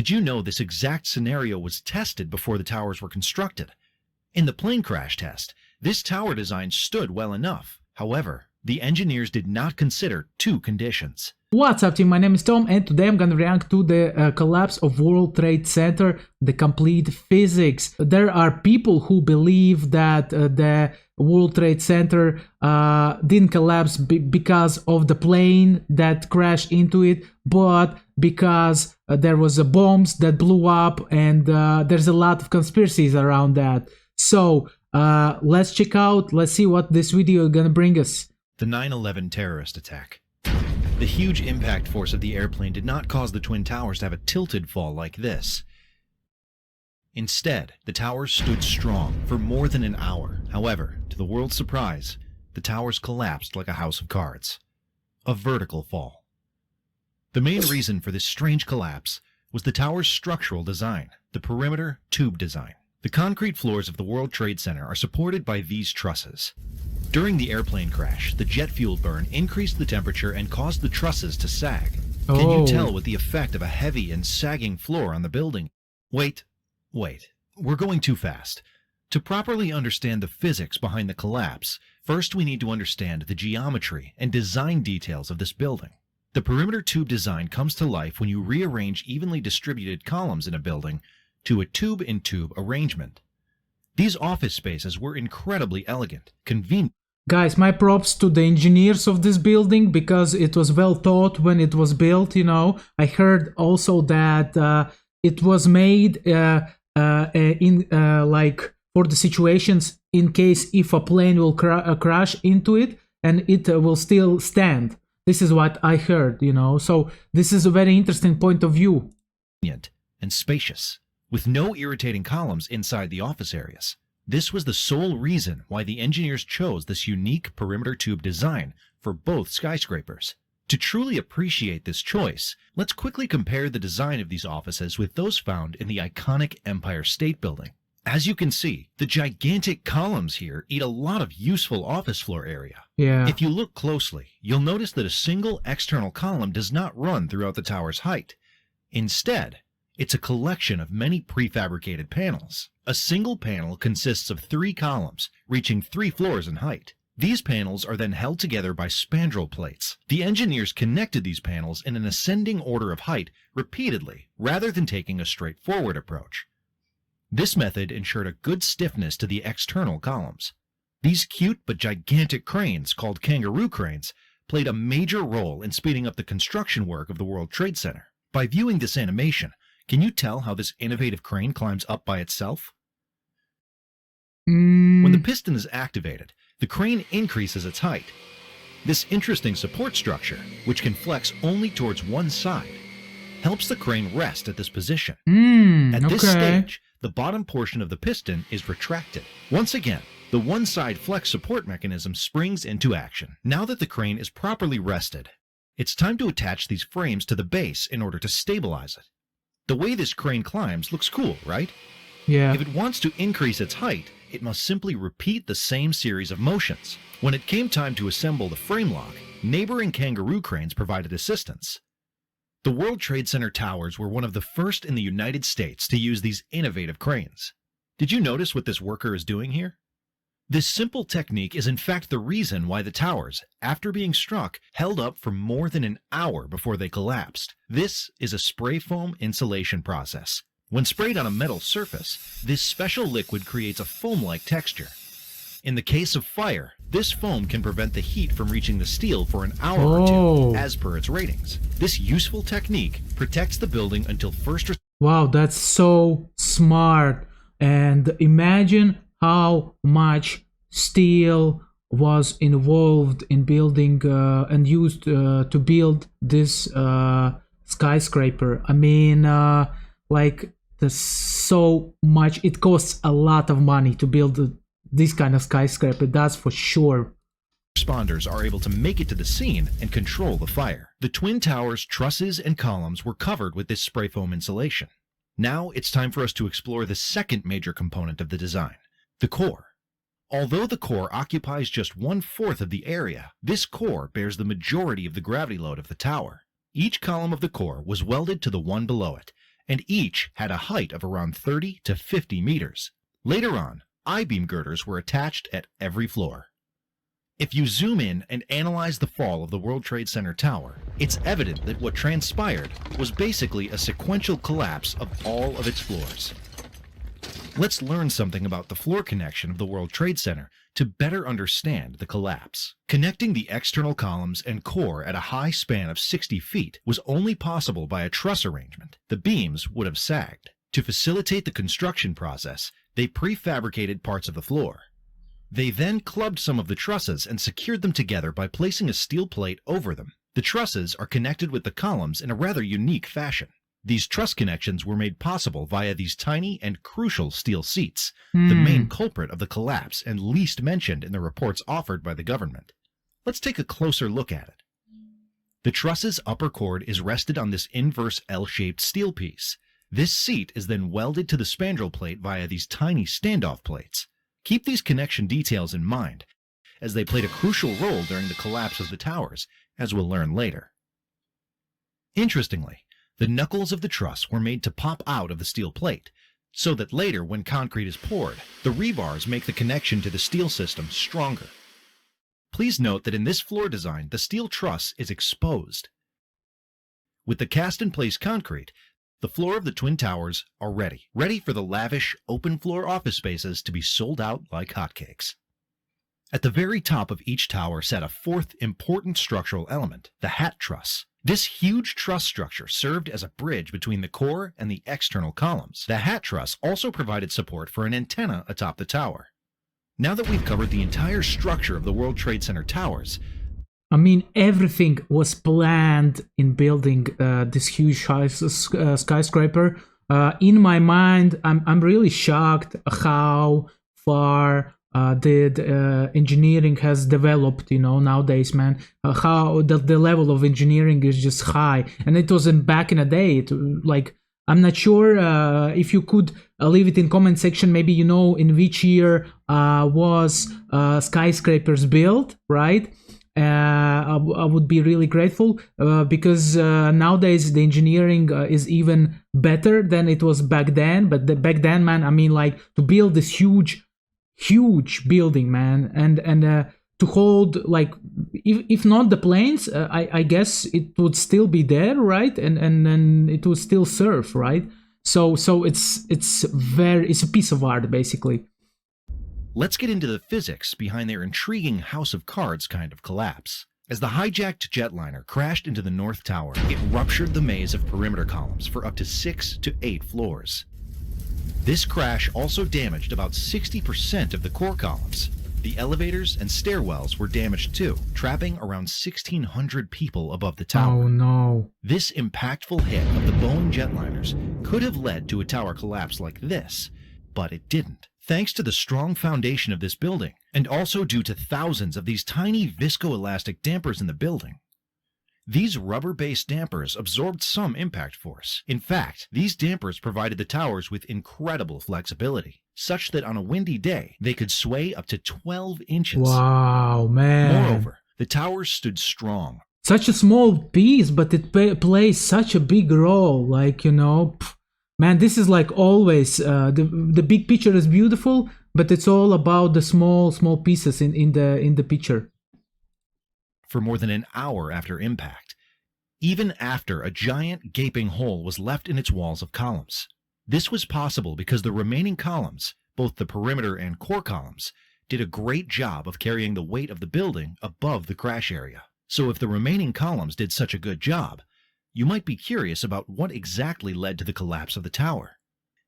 Did you know this exact scenario was tested before the towers were constructed? In the plane crash test, this tower design stood well enough. However, the engineers did not consider two conditions. What's up, team? My name is Tom, and today I'm gonna react to the collapse of World Trade Center, the complete physics. There are people who believe that the World Trade Center didn't collapse because of the plane that crashed into it, but because there was a bombs that blew up, and there's a lot of conspiracies around that. So let's check out, let's see what this video is gonna bring us. The 9/11 terrorist attack. The huge impact force of the airplane did not cause the Twin Towers to have a tilted fall like this. Instead, the towers stood strong for more than an hour. However, to the world's surprise, the towers collapsed like a house of cards. A vertical fall. The main reason for this strange collapse was the tower's structural design, the perimeter tube design. The concrete floors of the World Trade Center are supported by these trusses. During the airplane crash, the jet fuel burn increased the temperature and caused the trusses to sag. Can you tell what the effect of a heavy and sagging floor on the building? Wait, we're going too fast. To properly understand the physics behind the collapse, first we need to understand the geometry and design details of this building. The perimeter tube design comes to life when you rearrange evenly distributed columns in a building to a tube-in-tube arrangement. These office spaces were incredibly elegant, convenient. Guys, my props to the engineers of this building, because it was well thought when it was built, you know. I heard also that it was made like for the situations in case if a plane will crash into it and it will still stand. This is what I heard, you know. So this is a very interesting point of view. And spacious, with no irritating columns inside the office areas. This was the sole reason why the engineers chose this unique perimeter tube design for both skyscrapers. To truly appreciate this choice, let's quickly compare the design of these offices with those found in the iconic Empire State Building. As you can see, the gigantic columns here eat a lot of useful office floor area. Yeah. If you look closely, you'll notice that a single external column does not run throughout the tower's height. Instead, it's a collection of many prefabricated panels. A single panel consists of 3 columns, reaching 3 floors in height. These panels are then held together by spandrel plates. The engineers connected these panels in an ascending order of height repeatedly, rather than taking a straightforward approach. This method ensured a good stiffness to the external columns. These cute but gigantic cranes, called kangaroo cranes, played a major role in speeding up the construction work of the World Trade Center. By viewing this animation, can you tell how this innovative crane climbs up by itself? When the piston is activated, the crane increases its height. This interesting support structure, which can flex only towards one side, helps the crane rest at this position. At this stage, the bottom portion of the piston is retracted. Once again, the one-side flex support mechanism springs into action. Now that the crane is properly rested, it's time to attach these frames to the base in order to stabilize it. The way this crane climbs looks cool, right? Yeah. If it wants to increase its height, it must simply repeat the same series of motions. When it came time to assemble the frame lock, neighboring kangaroo cranes provided assistance. The World Trade Center towers were one of the first in the United States to use these innovative cranes. Did you notice what this worker is doing here? This simple technique is in fact the reason why the towers, after being struck, held up for more than an hour before they collapsed. This is a spray foam insulation process. When sprayed on a metal surface, this special liquid creates a foam-like texture. In the case of fire, this foam can prevent the heat from reaching the steel for an hour or two, as per its ratings. This useful technique protects the building until first. Wow, that's so smart. And imagine how much steel was involved in building and used to build this skyscraper. I mean, like, there's so much. It costs a lot of money to build this kind of skyscraper, that's for sure. Responders are able to make it to the scene and control the fire. The Twin Towers' trusses and columns were covered with this spray foam insulation. Now it's time for us to explore the second major component of the design, the core. Although the core occupies just 1/4 of the area, this core bears the majority of the gravity load of the tower. Each column of the core was welded to the one below it, and each had a height of around 30 to 50 meters. Later on, I-beam girders were attached at every floor. If you zoom in and analyze the fall of the World Trade Center tower, it's evident that what transpired was basically a sequential collapse of all of its floors. Let's learn something about the floor connection of the World Trade Center to better understand the collapse. Connecting the external columns and core at a high span of 60 feet was only possible by a truss arrangement. The beams would have sagged. To facilitate the construction process, they prefabricated parts of the floor. They then clubbed some of the trusses and secured them together by placing a steel plate over them. The trusses are connected with the columns in a rather unique fashion. These truss connections were made possible via these tiny and crucial steel seats, the main culprit of the collapse and least mentioned in the reports offered by the government. Let's take a closer look at it. The truss's upper cord is rested on this inverse L-shaped steel piece. This seat is then welded to the spandrel plate via these tiny standoff plates. Keep these connection details in mind, as they played a crucial role during the collapse of the towers, as we'll learn later. Interestingly, the knuckles of the truss were made to pop out of the steel plate, so that later when concrete is poured, the rebars make the connection to the steel system stronger. Please note that in this floor design, the steel truss is exposed. With the cast-in-place concrete, the floor of the Twin Towers are ready for the lavish, open-floor office spaces to be sold out like hotcakes. At the very top of each tower sat a fourth important structural element, the hat truss. This huge truss structure served as a bridge between the core and the external columns. The hat truss also provided support for an antenna atop the tower. Now that we've covered the entire structure of the World Trade Center towers, I mean, everything was planned in building this huge skyscraper. In my mind, I'm really shocked how far the engineering has developed, nowadays, man. How the level of engineering is just high, and it wasn't back in the day. I'm not sure if you could leave it in comment section. Maybe in which year was skyscrapers built, right? I would be really grateful because nowadays the engineering is even better than it was back then. But back then, man, I mean, to build this huge building, man, and to hold, if not the planes, I guess it would still be there, right? And it would still serve, right? So it's a piece of art, basically. Let's get into the physics behind their intriguing House of Cards kind of collapse. As the hijacked jetliner crashed into the North Tower, it ruptured the maze of perimeter columns for up to 6 to 8 floors. This crash also damaged about 60% of the core columns. The elevators and stairwells were damaged too, trapping around 1,600 people above the tower. Oh no. This impactful hit of the Boeing jetliners could have led to a tower collapse like this, but it didn't. Thanks to the strong foundation of this building, and also due to thousands of these tiny viscoelastic dampers in the building. These rubber-based dampers absorbed some impact force. In fact, these dampers provided the towers with incredible flexibility, such that on a windy day, they could sway up to 12 inches. Wow, man. Moreover, the towers stood strong. Such a small piece, but it plays such a big role, Man, this is like always, the big picture is beautiful, but it's all about the small pieces in the picture. For more than an hour after impact, even after a giant gaping hole was left in its walls of columns. This was possible because the remaining columns, both the perimeter and core columns, did a great job of carrying the weight of the building above the crash area. So if the remaining columns did such a good job, you might be curious about what exactly led to the collapse of the tower.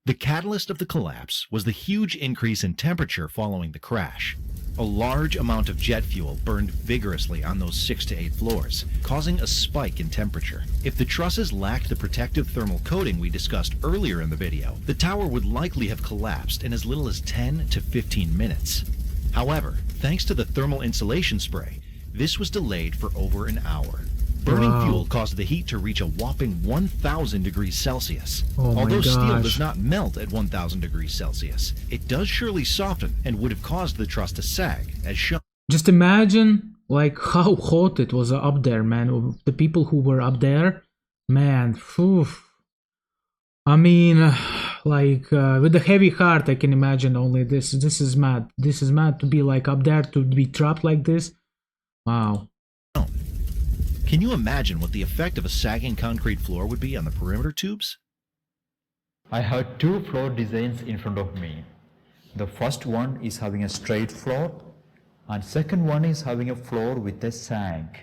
The catalyst of the collapse was the huge increase in temperature following the crash. A large amount of jet fuel burned vigorously on those 6 to 8 floors, causing a spike in temperature. If the trusses lacked the protective thermal coating we discussed earlier in the video, the tower would likely have collapsed in as little as 10 to 15 minutes. However, thanks to the thermal insulation spray, this was delayed for over an hour. Burning fuel caused the heat to reach a whopping 1,000 degrees Celsius. Although steel does not melt at 1,000 degrees Celsius, it does surely soften and would have caused the truss to sag, as shown. Just imagine, how hot it was up there, man. The people who were up there, man. I mean, with a heavy heart, I can imagine only this. This is mad. This is mad to be like up there, to be trapped like this. Wow. Can you imagine what the effect of a sagging concrete floor would be on the perimeter tubes? I have two floor designs in front of me. The first one is having a straight floor, and second one is having a floor with a sag.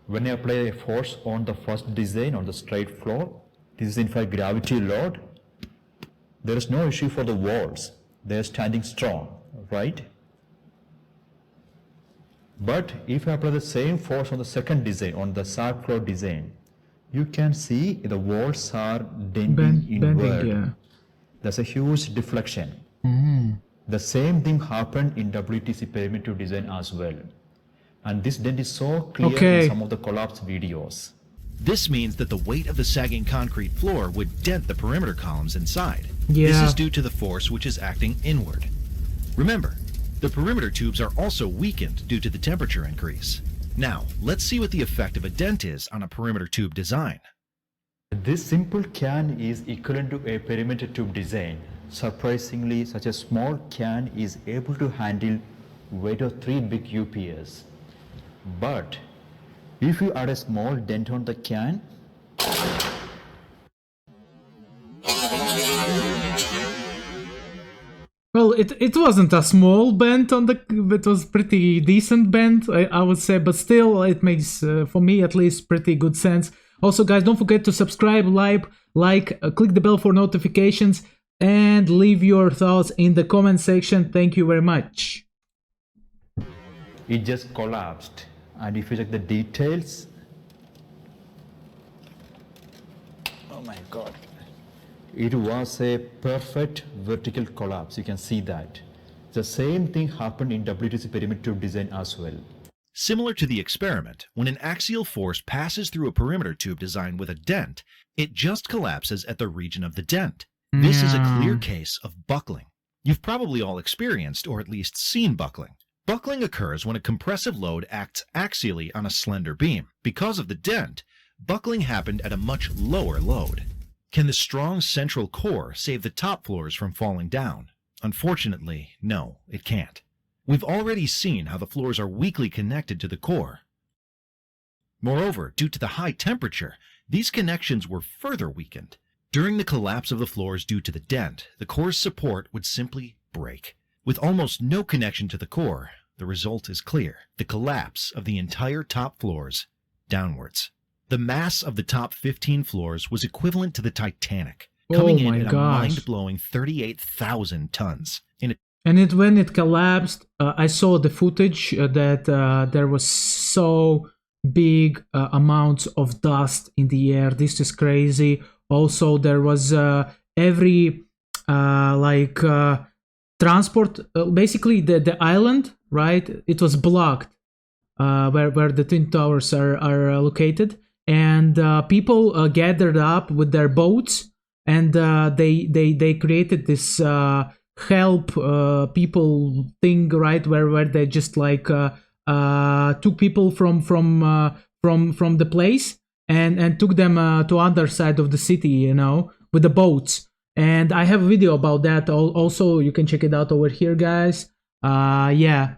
When I apply a force on the first design on the straight floor, this is in fact gravity load. There is no issue for the walls. They are standing strong, right? But if I apply the same force on the second design, on the sag floor design, you can see the walls are bending inward. Yeah. There's a huge deflection. The same thing happened in WTC perimeter design as well. And this dent is so clear in some of the collapse videos. This means that the weight of the sagging concrete floor would dent the perimeter columns inside. Yeah. This is due to the force which is acting inward. Remember, the perimeter tubes are also weakened due to the temperature increase. Now, let's see what the effect of a dent is on a perimeter tube design. This simple can is equivalent to a perimeter tube design. Surprisingly, such a small can is able to handle weight of 3 big UPS. But if you add a small dent on the can, well, it wasn't a small bend on the. It was pretty decent bend, I would say, but still, it makes for me at least pretty good sense. Also, guys, don't forget to subscribe, click the bell for notifications, and leave your thoughts in the comment section. Thank you very much. it just collapsed. And if you check the details, oh my god, it was a perfect vertical collapse. You can see that. The same thing happened in WTC perimeter tube design as well. Similar to the experiment, when an axial force passes through a perimeter tube design with a dent, it just collapses at the region of the dent. This is a clear case of buckling. You've probably all experienced or at least seen buckling. Buckling occurs when a compressive load acts axially on a slender beam. Because of the dent, buckling happened at a much lower load. Can the strong central core save the top floors from falling down? Unfortunately, no, it can't. We've already seen how the floors are weakly connected to the core. Moreover, due to the high temperature, these connections were further weakened. During the collapse of the floors due to the dent, the core's support would simply break. With almost no connection to the core, the result is clear: the collapse of the entire top floors downwards. The mass of the top 15 floors was equivalent to the Titanic, coming in at a mind-blowing 38,000 tons. When it collapsed, I saw the footage that there was so big amounts of dust in the air. This is crazy. Also, there was every transport, basically the island, right? It was blocked where the Twin Towers are located, and people gathered up with their boats, and they created this help people thing, right? Where they just took people from the place and took them to other side of the city, you know, with the boats. And I have a video about that. Also, you can check it out over here, guys. Yeah.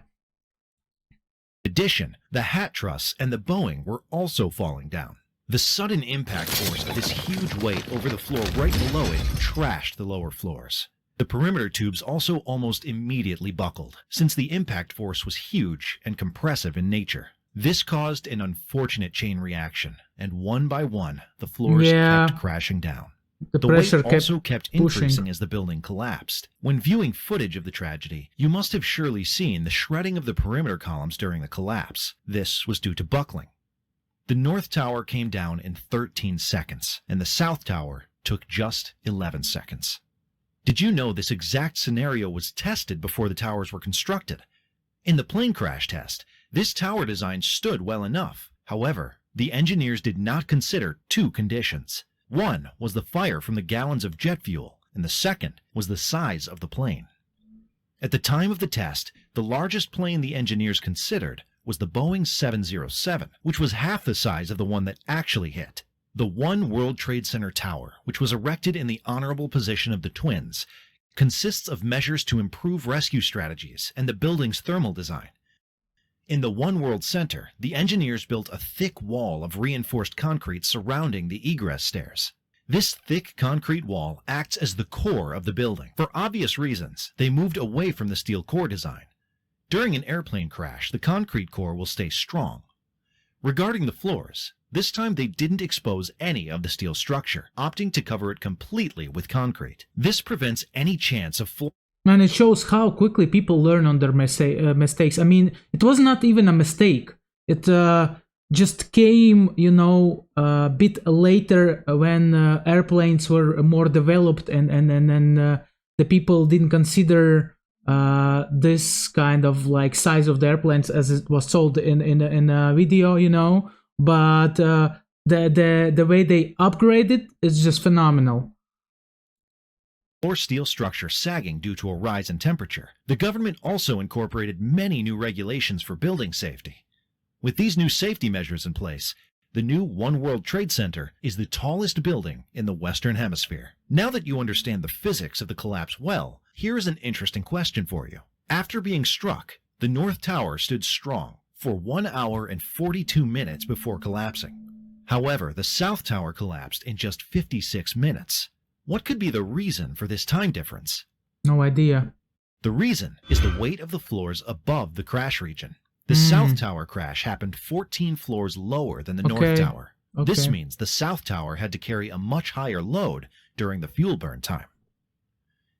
In addition, the hat truss and the Boeing were also falling down. The sudden impact force of this huge weight over the floor right below it trashed the lower floors. The perimeter tubes also almost immediately buckled, since the impact force was huge and compressive in nature. This caused an unfortunate chain reaction, and one by one, the floors kept crashing down. The weight also kept increasing as the building collapsed. When viewing footage of the tragedy, you must have surely seen the shredding of the perimeter columns during the collapse. This was due to buckling. The North Tower came down in 13 seconds, and the South Tower took just 11 seconds. Did you know this exact scenario was tested before the towers were constructed? In the plane crash test, this tower design stood well enough. However, the engineers did not consider two conditions. One was the fire from the gallons of jet fuel, and the second was the size of the plane. At the time of the test, the largest plane the engineers considered was the Boeing 707, which was half the size of the one that actually hit. The One World Trade Center Tower, which was erected in the honorable position of the twins, consists of measures to improve rescue strategies and the building's thermal design. In the One World Center, the engineers built a thick wall of reinforced concrete surrounding the egress stairs. This thick concrete wall acts as the core of the building. For obvious reasons, they moved away from the steel core design. During an airplane crash, the concrete core will stay strong. Regarding the floors, this time they didn't expose any of the steel structure, opting to cover it completely with concrete. This prevents any chance of floor. And it shows how quickly people learn on their mistakes. I mean, it was not even a mistake. It just came, a bit later when airplanes were more developed and the people didn't consider this kind of like size of the airplanes as it was told in a video, But the way they upgraded is just phenomenal. Or steel structure sagging due to a rise in temperature. The government also incorporated many new regulations for building safety. With these new safety measures in place, the new One World Trade Center is the tallest building in the Western Hemisphere. Now that you understand the physics of the collapse well, here is an interesting question for you. After being struck, the North Tower stood strong for 1 hour and 42 minutes before collapsing. However, the South Tower collapsed in just 56 minutes. What could be the reason for this time difference? No idea. The reason is the weight of the floors above the crash region. The South Tower crash happened 14 floors lower than the North Tower. This means the South Tower had to carry a much higher load during the fuel burn time.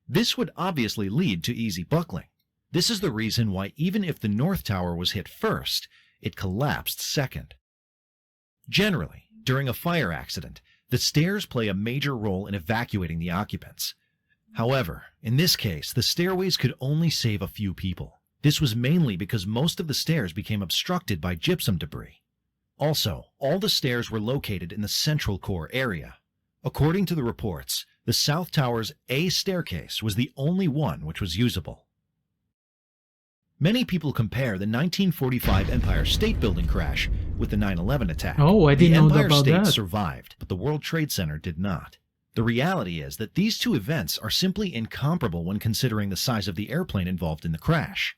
This would obviously lead to easy buckling. This is the reason why even if the North Tower was hit first, it collapsed second. Generally, during a fire accident, the stairs play a major role in evacuating the occupants. However, in this case, the stairways could only save a few people. This was mainly because most of the stairs became obstructed by gypsum debris. Also, all the stairs were located in the central core area. According to the reports, the South Tower's A staircase was the only one which was usable. Many people compare the 1945 Empire State Building crash with the 9/11 attack. Oh, I didn't know about that. The Empire State survived, but the World Trade Center did not. The reality is that these two events are simply incomparable when considering the size of the airplane involved in the crash.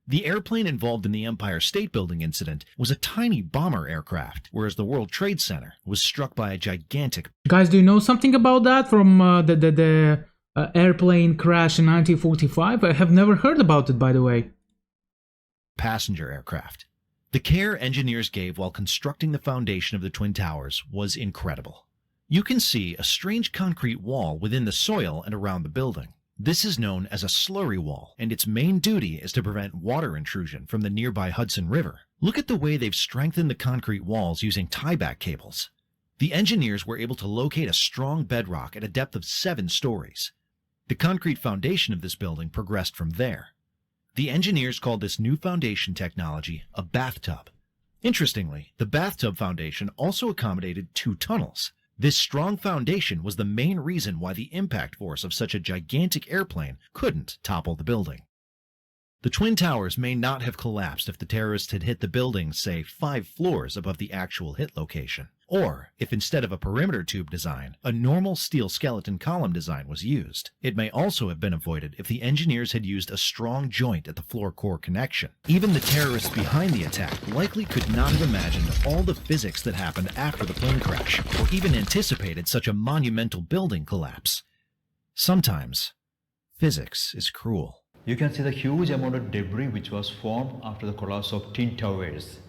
The airplane involved in the Empire State Building incident was a tiny bomber aircraft, whereas the World Trade Center was struck by a gigantic... Guys, do you know something about that from the airplane crash in 1945? I have never heard about it, by the way. ...passenger aircraft. The care engineers gave while constructing the foundation of the Twin Towers was incredible. You can see a strange concrete wall within the soil and around the building. This is known as a slurry wall, and its main duty is to prevent water intrusion from the nearby Hudson River. Look at the way they've strengthened the concrete walls using tieback cables. The engineers were able to locate a strong bedrock at a depth of 7 stories. The concrete foundation of this building progressed from there. The engineers called this new foundation technology a bathtub. Interestingly, the bathtub foundation also accommodated 2 tunnels. This strong foundation was the main reason why the impact force of such a gigantic airplane couldn't topple the building. The Twin Towers may not have collapsed if the terrorists had hit the building, say, 5 floors above the actual hit location, or if instead of a perimeter tube design, a normal steel skeleton column design was used. It may also have been avoided if the engineers had used a strong joint at the floor-core connection. Even the terrorists behind the attack likely could not have imagined all the physics that happened after the plane crash, or even anticipated such a monumental building collapse. Sometimes, physics is cruel. You can see the huge amount of debris which was formed after the collapse of Twin Towers.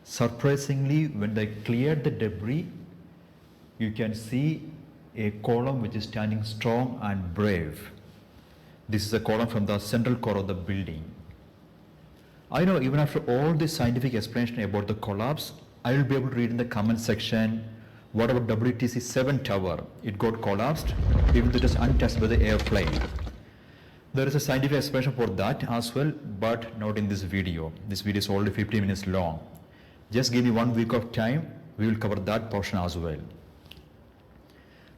Surprisingly, when they cleared the debris, you can see a column which is standing strong and brave. This is a column from the central core of the building. I know even after all this scientific explanation about the collapse, I will be able to read in the comment section, what about WTC 7 tower? It got collapsed even though it was untouched by the airplane. There is a scientific explanation for that as well, but not in this video. This video is already 15 minutes long. Just give me 1 week of time, we will cover that portion as well.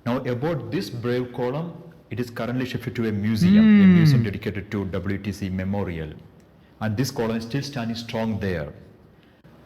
Now about this brave column, it is currently shifted to a museum dedicated to WTC Memorial. And this column is still standing strong there.